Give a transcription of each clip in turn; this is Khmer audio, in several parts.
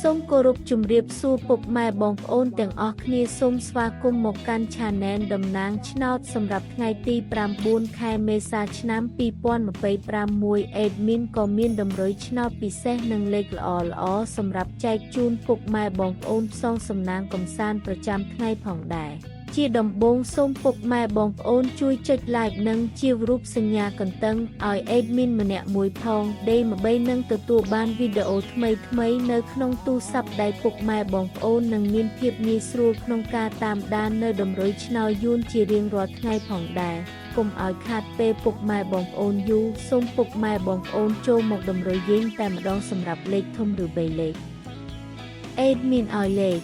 សូមគោរពជម្រាបសួរពុកម៉ែបងប្អូនទាំងអស់គ្នាសូមស្វាគមន៍មកកាន់ Channel តំណាងឆ្នោតសម្រាប់ថ្ងៃទី9ខែមេសាឆ្នាំ2026 Admin ក៏មានតម្រុយឆ្នោតពិសេសនិងលេខល្អៗសម្រាប់ចែកជូនពុកម៉ែបងប្អូនផ្សងសំណាងកម្សាន្តប្រចាំថ្ងៃផងដែរជាដំបូងសូមពុកម៉ែបងប្អូនជួយចុច Like និងជារូបសញ្ញាកន្ទឹងឲ្យ Admin ម្នាក់មួយផងដើម្បីនឹងទទួលបានវីដេអូថ្មីៗនៅក្នុងទូរស័ព្ទដៃពុកម៉ែបងប្អូននិងមានភាពងាយស្រួលក្នុងការតាមដាននៅតម្រុយឆ្នោតយួនជារៀងរាល់ថ្ងៃផងដែរកុំឲ្យខាតពេលពុកម៉ែបងប្អូនយូរសូមពុកម៉ែបងប្អូនចូលមកតម្រុយយើងតែម្ដងសម្រាប់លេខធំឬ3លេខ Admin ឲ្យលេខ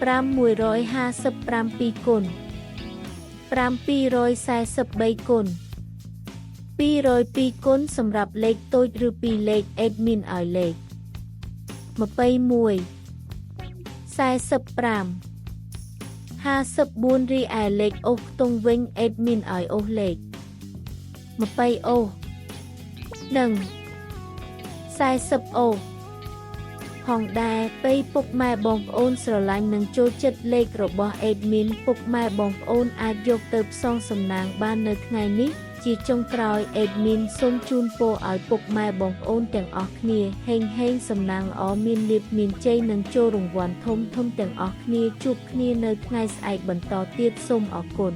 557គុណ743គុណ202គុណសម្រាប់លេខតូចឬ2លេខ Admin ឲ្យលេខ21 45 54រីឯលេខអូសខ្ទង់វិញ Admin ឲ្យអូសលេខ20អូសនិង40អូសផងដែរពេលពុកម៉ែបងប្អូនស្រឡាញ់និងចូលចិត្តលេខរបស់ Admin ពុកម៉ែបងប្អូនអាចយកទៅផ្សងសំណាងបាននៅថ្ងៃនេះជាចុងក្រោយ Admin សូមជូនពរឲ្យពុកម៉ែបងប្អូនទាំងអស់គ្នាហេងសំណាងល្អមានលាភមានជ័យនិងចូលរង្វាន់ធំទាំងអស់គ្នាជួបគ្នានៅថ្ងៃស្អែកបន្តទៀតសូមអរគុណ